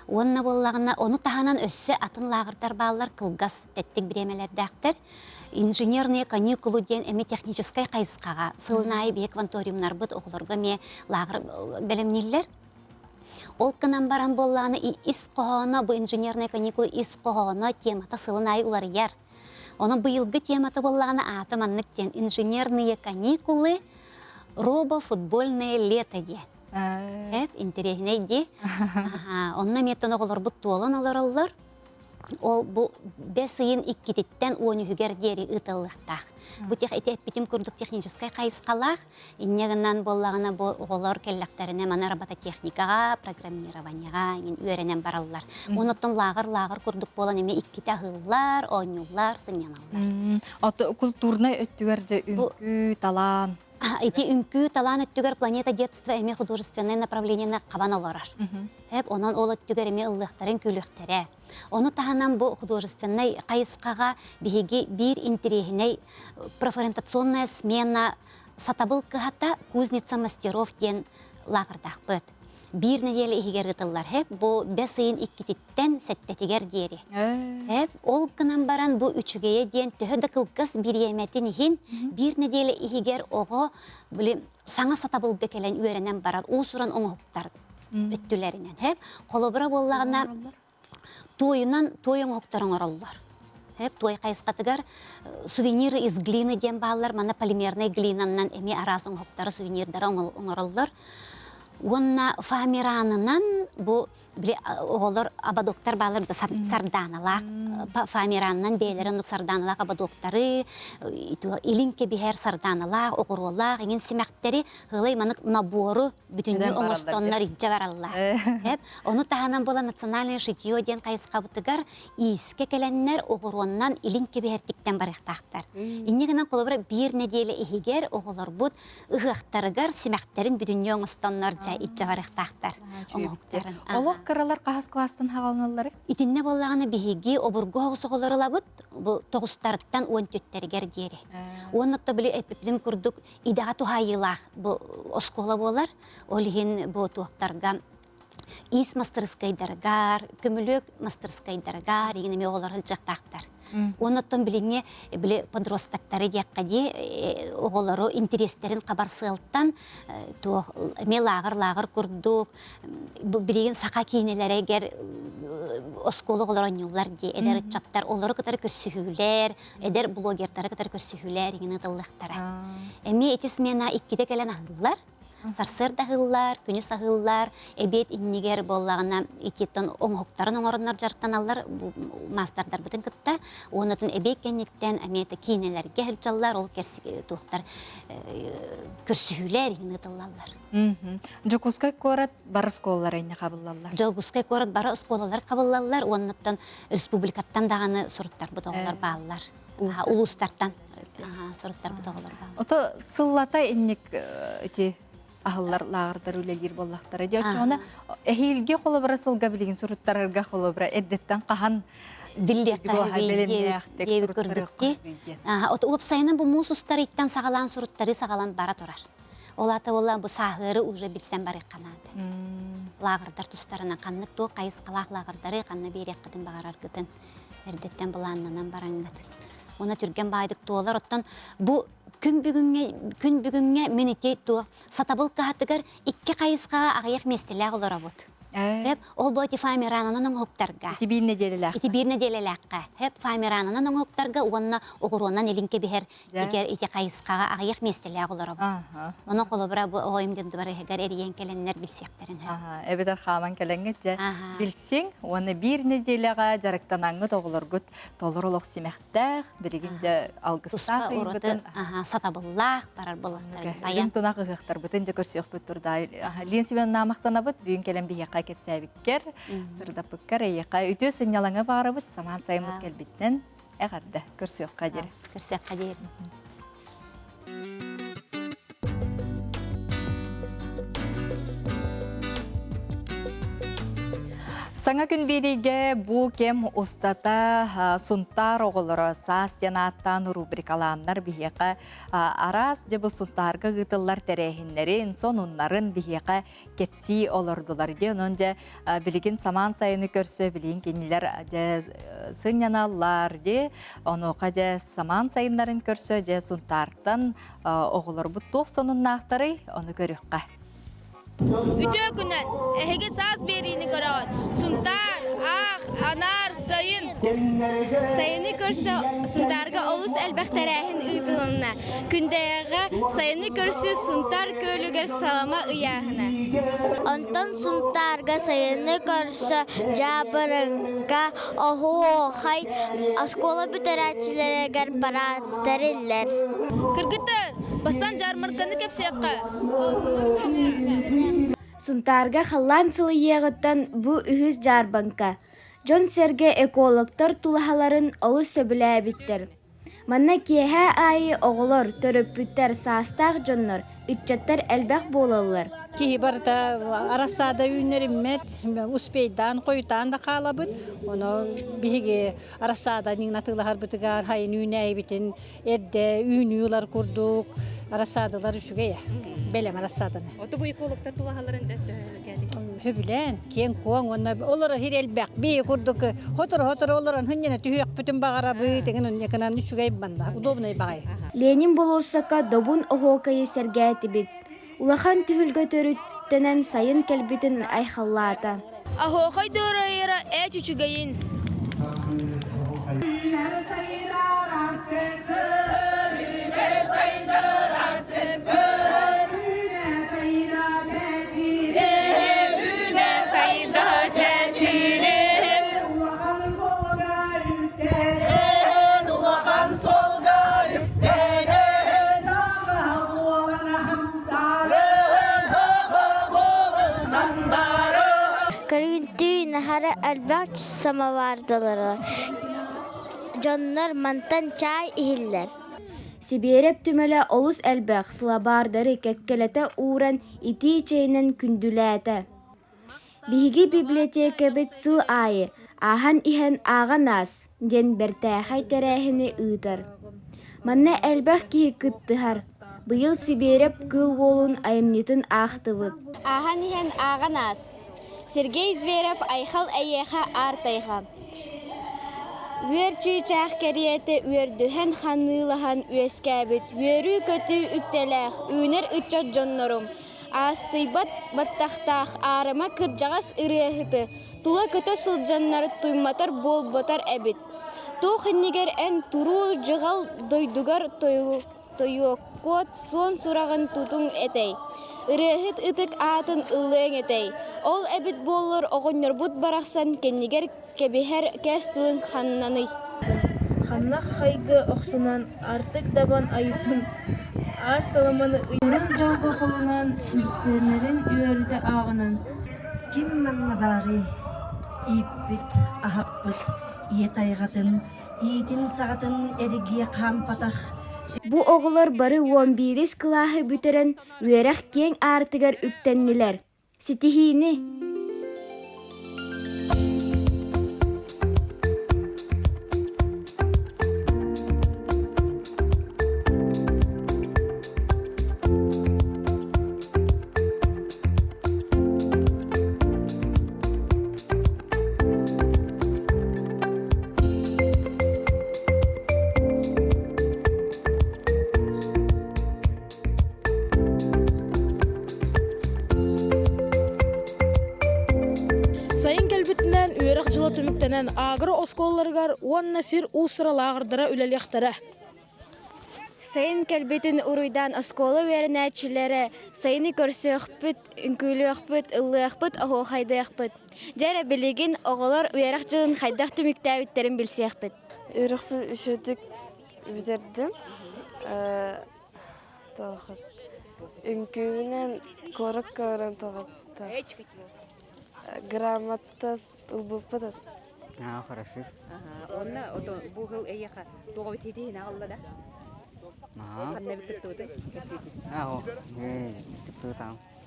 Онна болағына, оны тағанан өссі атын лағырдар бағылар қылғас тәттік біремелерді инженерные каникулы ден әме техническай қайысқаға. Сылынайы бе кванториумнар бұд оғыларға ме лағыр бәлемнелер. Ол кынан баран болағына ис қоғана, бұл инженерные каникулы ис қоғана темата сылынайы олар ер. Оның бұйылғы тематы болағына атыманныктен инженерные каникулы, робо-футбольное лето де. Интересней де. Онна меттен оғылар бұт туолан олар. Ол бұл 5 ұйын 2 теттен оны хүгер дері ұтылықтақ. Бұл әппетім көрдік техническай қайысқалақ. Иннегіннен болағына оғылар келләқтәріне мана робототехникаға, программированияға үйеренен баралылар. Оныттың лағыр көрдік болан еме 2 тағылар, оңюлар, сыңяналар. Аты культурнай өттігерде үнкі, талан? Эти үнкі, талан өттігер планета детства әме художественное направлениені қабан оларар. Онан ол өттігер әме ұлықтарын көліқтері. Оны тағанан бұл художественный қайысқаға бігеге бір интерегіней профориентационная смена сатабыл кығата кузница мастеров ден лағырдақ бұд. bir nedelе ihигер гытыллар. Hep bu 5 ayın 2-тен сәттетигер диери. Hep ol кынан баран bu 3-гeye диен төһө да кылкас bir yemetin ihin bir nedelе ihигер ого биле саңа сатабылды келен үйренен барар. Усуран оңоктар өттүләринен. Hep колобра боллагына тойынан тойын октарын ораллар. Hep той кайсқатыгар сувениры из глины ден баалар, мана полимерный глинаннан эми арасын октары сувенирдары оңораллар. Онна фамиранынан бу биле оголор абадоктар баалар да сарданалак фамираннан бейлерин сарданалак абадоктары илинке бихер сарданалак огоролак ingen симактери хылай манык набору бүтүнү оңостоннор ижja бараллар. Хеп ону таханан бола национальный шитье ден кайсқабытыгар иске келеннер огороннан илинке бихертиктен барыктактар. Иннегенен колобра bir неделе ихигер оголор бут ыгактарыгар симактерин бүтүнү оңостоннор ижja барыктактар. Оңоктарын. Олох каралар кахас класстан хагалналары. Итинне боллаганы биһиги обурго хосоголары лабыт, бу тогустарттан 14-тергер диери. Оннотто биле эпизим курдук идага тухайылах бу оскола болар. Олихин бу туактарга ис мастерскайдаргар, көмөлөк мастерскайдаргар, игенеме оголар хылжактактар. Онноттон билиңе биле подростактары дияккади оголору интерестерин кабарсылттан то мелагыр курдук бу билеген сака кийнелерегер осколу оголор онюллар ди эдер чаттар олору кытары көрсүхүлер эдер блогердары кытары көрсүхүлер игене тыллыктара эми этисмена 2-де келен ахыллар сарсыр дагыллар, күнүс агыллар, эбет иннигер боллагына итеттен оңоктарын оңоруннар жарктаналар, мастердар бутын кытта, онотун эбет кенниктен амета кийнелерге хылчаллар, ол керси тухтар көрсүхүлер игене тыллалар. Жокускай корат бар сколалар эне кабыллалар. Жокускай корат бар сколалар кабыллалар, онотон республикаттан даганы суруттар бутоголор баалар. Улустардан суруттар бутоголор баалар. Ото сыллата энник эти ахыллар лагырдар үлелер боллактар. Жочона эхилге колобра сылга билген суруттарга колобра эддеттен кахан диллектер көрдүкти. Ото вебсайнын бу мусустар иттен сагалан суруттары сагалан бара турар. Олата болла бу сагыры уже билсен бар канады. Лагырдар тустарына каннык то кайыс калак лагырдары канна берек кытын багарар кытын. Эрдеттен буланнан бараңгат. Она түрген байдык тоолар оттон бу күн бүгүнгө менете то сатабыл кахатыгар 2 кайыска агаяк местелер олора бут. Hep ol bu famirananın oğuktarga. İti bir nedelelakka. Hep famirananın oğuktarga onna oğurondan elinke biher diğer iti kayıskağa ağayak mestelek olara bu. Ona kolobra bu oyumdan duvarı hegar eriyen kelenler bilseklerin. Evet arxaman kelengetce bilsin. Ona bir nedelege jaraktan anget oğulur gut tolur oluq simektaq birigince algıstaq bütün satabıllah parar bulaklar. Bayan tunak ıqtar bütün jekörsiyoq buturda. Linsiben namaqtana but büyün kelen biyaqqa kepsəbikkər, sırda pıkkər, eyqa ütü sinyalanga bağırabıt, saman sayımlık kelbitten, əqadda, kürsüyoq qadir. Kürsüyoq qadir. Саңа күн береге бұ кем ұстата сұнтар оғылыры сас денаттан рубрикаландар бігеқа арас жебі сұнтарға ғытылар тәрәхінлерін, сон ұнларын бігеқа кепси олырдылар ден, онжа білген саман сайыны көрсі, білген кенілер сыңяналар де, оны оқа же саман сайынларын көрсі, же сұнтартан оғылыр бұт тоқ сонын ақтары, оны көріққа. Ütü günden ehege saz berini görağın. Suntar, anar, sayın. Sayını görse suntarga olus elbekterehin ıydılığına. Kündeyege sayını görse suntar köylüger salama ıyahına. Ondan suntarga sayını görse jabırınga ohu ohay askola büteratçilere ger para deriller. Kırgıtır, bastan jarmarkanı kepsiyakka. Suntarga халлан сылы егіттен бұ үхіз жарбанка. Жон серге экологтар тулахаларын олы сөбілі әбіттер. Манна кеге айы оғылыр төріп бүттер састақ жонлар, үтчеттер әлбәқ болалар. Кеге барда арасада үйнеріммет, успейдан, қойтан да қалабыд. Оны біге арасада нигнатылығар бұтығар, хайын үйне әйбітін, әдді үйнейлер күрдік, арасадылар үшіге я. Белем арасадыны. Оты бұл экологтар тулағаларын жәтті кәді? höbülen, ken kuan onna olara hirelbek bir kurduk. Hotor olaran hınyana tüyek bütün bagara bu tegen yakınan üçügey banda. Udobnay bagay. Ленин болуссака добун охокайы сергәтибит. Улахан түһүлгө төрүттенен сайын келбитин айхаллаата. Ахохай дөрөйра чүчүгейин. Karıntı nahara elbette samavardaları. Canlar mantan çay ihiller. Сибиреп түмеле олус элбэх сылабардары кеккелете ууран ити чейнен күндүлээте. Биһиги библиотека бит сыл айы, ахан ихен ага нас, ден бертээхай терэхини ыытар. Манна элбэх киһи кыттыһар. Быйыл Сибиреп кыл болун айымнитын аахтыбыт. Ахан ихен ага нас. Сергей Зверев айхал айеха артайха. Үер чыйчаах кериэте үердүһэн ханныылахан үескээбит, үерүү көтүү үктэлээх, үүнер ыччот дьоннорум. Астыйбат баттахтаах арыма кырдьаҕас ырыаһыты, тула көтө сылдьаннар туйматар буолботар эбит. Туох иннигер эн туруу жыгал дойдугар тойуоккуот суон сурагын тутуң этей. Ырыаһыт ытык аатын ыллыың этей. Ол эбит буоллор оҕоннорбут барахсан кеннигер кебиһэр кэстылын ханнаный. Ханнах хайгы охсунан артык дабан айыпын. Ар саламаны ыйрын жолго холунан үлсөнерин үөрүтэ аагынан. Ким манна бары иппит ахаппыт ие тайгатын иитин сагатын эригие кампатах. Бу оғылар бары 11 клаһы бүтерен үерэх кең артыгар үктеннилер. Ситихини. Сайын келбитинен үерек жылы түмүктенен агры осколларгар уонна сир усыралаагырдара үлелектері. Сайын келбитин уруйдан осколы веренәчилері сайыны көрсөөхпүт, үнкүлөөхпүт, ыллыахпыт, охохайдыахпыт. Жәрі білеген оғылар үерек жылын хайдақ түмүктәбиттерин билсеөхпүт. Үерекпі үшөдік бітердім. Үнкүнен корық көрін тоғытты. Грамота улбуппат. Хорошо. Онна бу хыл эйха тоғы тетейін ағылды да? Қанна бітір туды?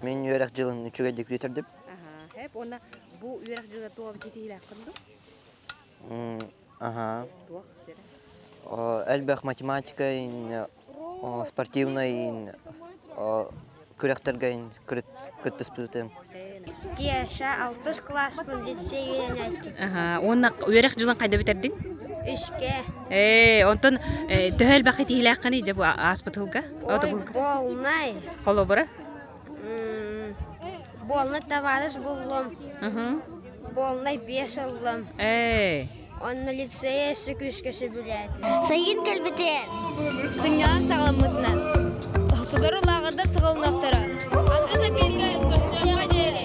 Мен үйерек жылын үчіге дек битердім. Хеп, онна бу үйерек жылы тоғы тетейін ақынды? Әлбәқ математикайын, спортивнайын, күректергайын күттіс бүтім. Кеша 6 класс бүндетсе үйренәді. Онна үйерек жылын қайда бітердің? 3-ке. Онтын төхел бақыт ейләққаны жа бұ аспытылға? Болнай. Қолы бұры? Болны товарыш болым. Болнай 5 олым. Онны лицея сүкүшкесі біләді. Сайын кәлбетен. Сыңнан сағаламытынан. Сугар улағырдар сығылынақтары. Аңғызы берге көрсөк қадері.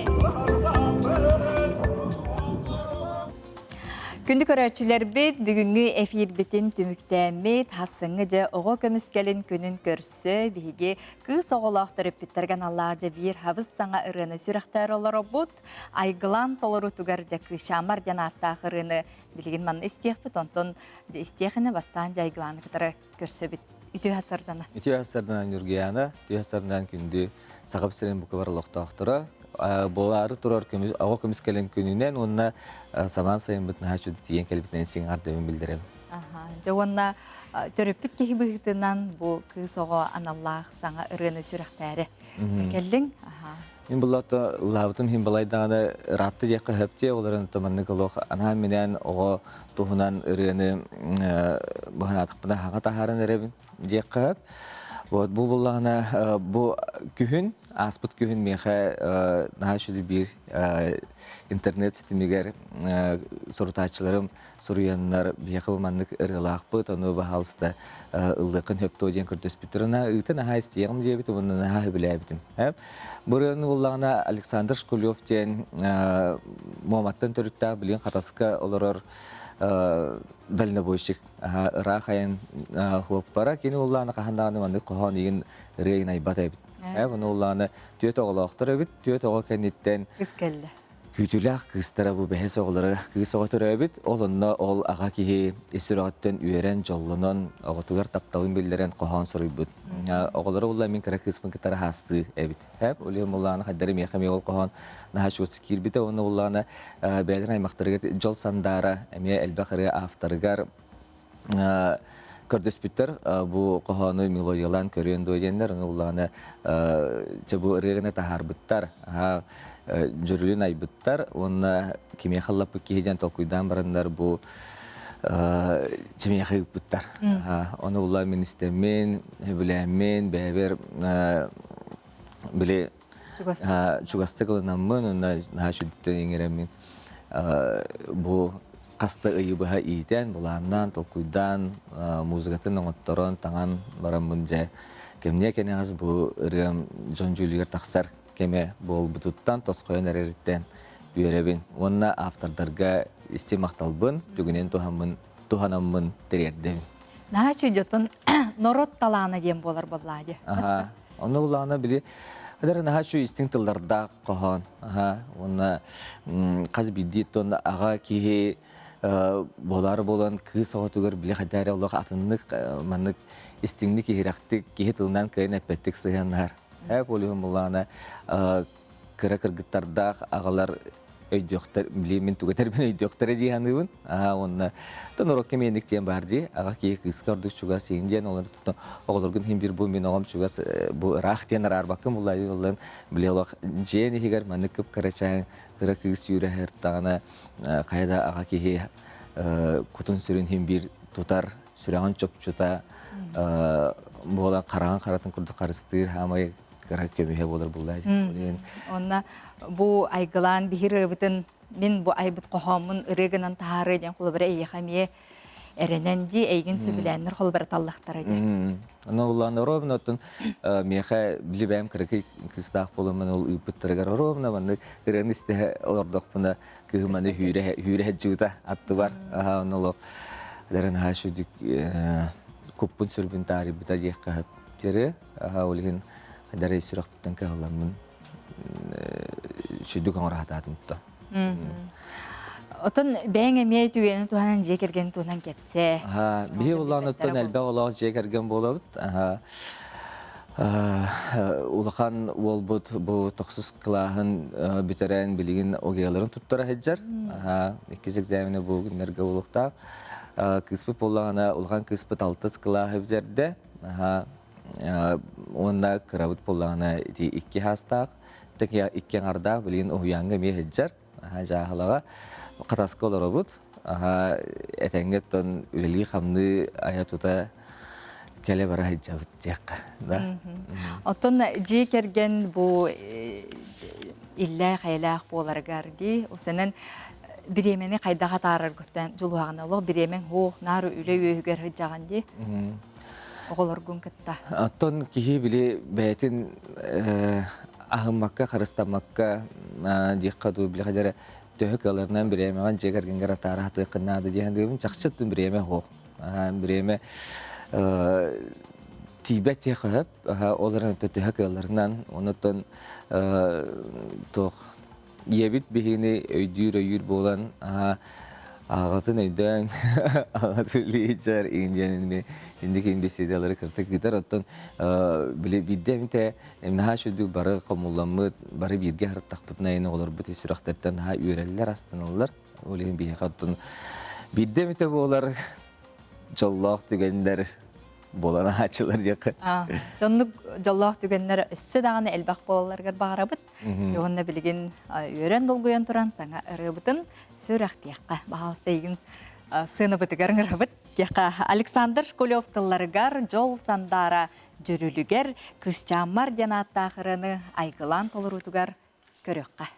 Күнді көрәтшілер бет бүгінгі эфир бетін түміктәмет, хасыңы жа оғы көміскелін күнін көрсі, бігі кыз оғылақтырып біттерген Аллаға бір хавыз саңа ұрыны сүріқтер олары бұд, айғылан толыру тугар жа кышамар жанатта ұрыны білген манны істеқ бұд, онтын істеқіні бастан жа айғыланы кітірі көрсі біт. Үтü hasardana. Үтü hasardanan Nurgiyana, ütü hasardanan kündü sağıp siren bu kavarlıqta oxtura. Bolары турар көмүс, ага көмүс келен күнүнен онна саман сайын бит нахачу диен келбитен сиңар деп билдирем. Жауанна төрөпүт кеһи быгытынан бу кыз ого аналлах саңа ырыны сүрәхтәре. Келдиң? Мен буллата лавтым хим балайдагы ратты жакка хөпте оларын томанны колох ана менен ого тухунан ырыны баханатыкпына хага тахарын эребин жакка. Вот бу буллагына бу күһүн аспыт күһүн меха нахашуды бир интернет ситемигер сорутачыларым соруяннар бияқы маннык ырылақпыт оны бахалыста ылдықын хөпті оден көрдөспітеріна үтін аға істейгім дебіті бұнын аға біләбітім. Бұрын олағына Александр Шкулевтен Муаматтан төрітті білген қатасқа оларыр дальнобойщик ырақ айын хуап бара. Кені олағына қағандағаны маннык қоған еген рейін айбат әбіт. Бұны олағына түйет оғылақтыр әбіт, түйет оға кәнеттен күтіләқ кыстара бұ бәхес оғылары кыз оғытыр әбіт, олынна ол аға кейі есірағыттен үйерен жолынан оғытығар тапталын белдерен қоған сұрый бұд. Оғылары олар мен кәрі кыспын кітары хасты әбіт. Олем олағына қаддарым еқаме ол қоған нағаш өсі кербіті, оны олағына бәлдер аймақтарығы жол сандары, әме әлбәқірі авторығар көрдөспүттер бу коханы мелодиялан көрөндө дегендер уланы чебу регне тахарбыттар жүрүлүн айбыттар онна киме халлап кийден толкуйдан барандар бу чеме хайбыттар оны улар министермен билемен бебер биле чугастыгыланамын онна хашуттен эңеремин бу Каста ыйыбыха ийтен, буланнан, толкуйдан, музыкатын оңотторон, таңан баран мұнже. Кемне кене аз бұл ырым Джон Джулиер тақсар кеме бол бұтуттан тосқойын әреріттен бүйеребін. Онна автордарға истемақталбын, түгінен туханамын терердебін. Наға чүдетін норот таланы дем болар болады. Оны улағына білі, Адар наха şu istin tıllarda qohan, ona qaz bidit on ağa ki bolar bolan kız oğatugar bile kadar Allah atınlık manlık istinlik hiraktik ki tılından kayın epettik sığanlar. Hep oluyorum Allah'ına kıra kırgıtlarda ağalar öydüktür bilemin tuğatar ben öydüktür diyanıbın. Ona da norok kemendik diyen bardi. Ağa ki kız kardık çuga seyindiyen onları tutun. Oğulurgun hem bir bu min oğam çuga bu rah diyen arar bakım olayı olan bile Allah jeni higar manıkıp karaçan kıra kız yürü her tane kayda ağa ki kutun sürün hem bir tutar süren çöpçüta bu olan karan karatın kurdu karıştır hamayı Karak kömühe olur bulaydı. Ona bu aygılan bir bütün min bu aybıt qohamın ırıgınan taharı diyen kulubara eyyakamiye erenendi eygin sübülenler kulubara tallaqtarı diyen. Ona ulan robun otun meha bilibem karakı kıstaq bolumun ol ıpıttırıgar robuna bandı ırığın iste olurduk buna kıhmanı hüre heccuda attı var. Ona ol derin haşudik kuppun sürbün tarihi bita yekka hep deri. Olihin Dari surah tengkah lamun şudu kan rahat adım tuh. Otun ben emye tüyeni tuhanan jekergen tuhanan kepse. Bihi ulan otun elbette Allah jekergen bolabut. Ulakan wolbut bu toksus kılahın biteren bilgin ogeyaların tuttura heccar. İkizlik zemine bu günlerge ulukta. Kısmı polağına ulakan kısmı taltız kılahı biterde. Onda kırabıt polağına iki hastaq, tek ya iki arda bilin uyangı mi heccar, jahalaga kataskı olurabut, etengetten üleli hamdı ayatuta kele bara heccabut yakka. Otun jekergen bu illa xaylaq bolargardi, o senin biremeni qaydağa tarar götten juluğana oluq, biremen hoğ narı üle üyüger hecjagandi. Oğulurgun kıtta. Atton kihi bile beytin ahımmakka, karıstamakka dikkatu bile kadar tühük alırından bireyme van jeger gengara tarahatı kınnadı diyendiğim çakçıttın bireyme hoğ. Bireyme tibet yakıp oların tühük alırından onutun toq yebit bihini öydür bolan ağatın öydün ağatı liyicar indiyenin indiki imbesidaları kırtık gider otun bile biddemite naha şudu barı kamulamı barı birge harap takputna yine olur bu tesirahtardan naha üyereller astanırlar öyle bir hatun biddemite bu olar çollaq tügenler болан ачылар якы. Жоннук жоллоох түгеннер өссө даганы элбак болаларгар багарабыт. Жоғынна билигин өрен долгуян туран саңа ырыбытын сөрах тияққа бағалсайгын сыныбытыгар ырыбыт. Тияққа Александр Школев тылларыгар жол сандара жүрүлүгер кысчаммар жанаттақырыны айгылан толырутугар көрөкқа.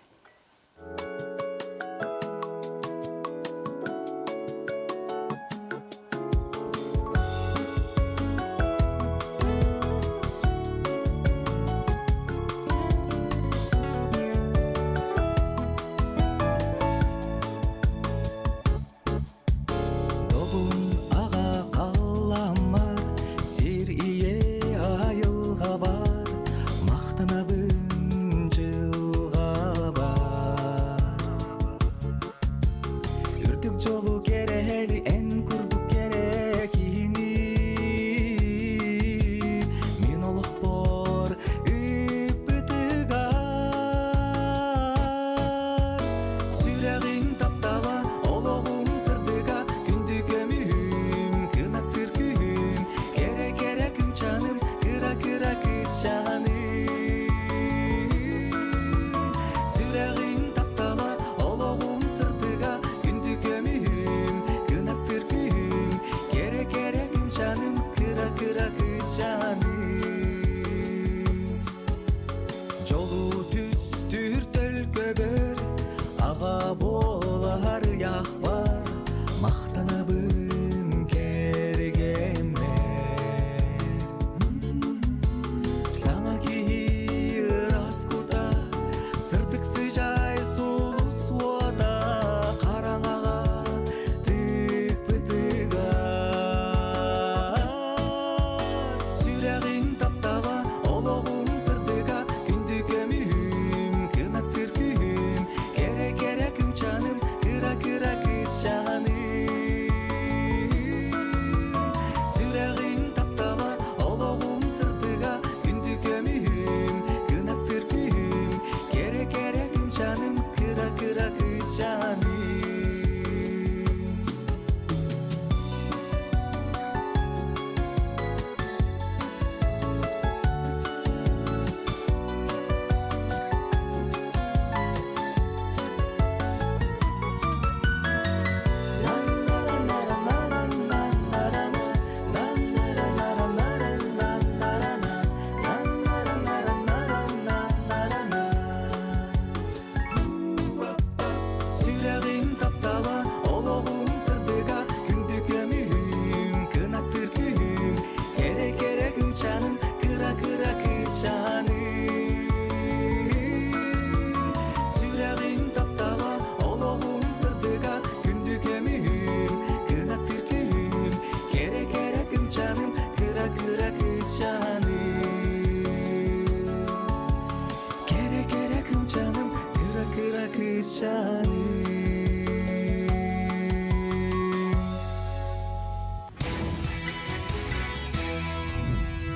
Kere kere kım canım kıra kıra kız canım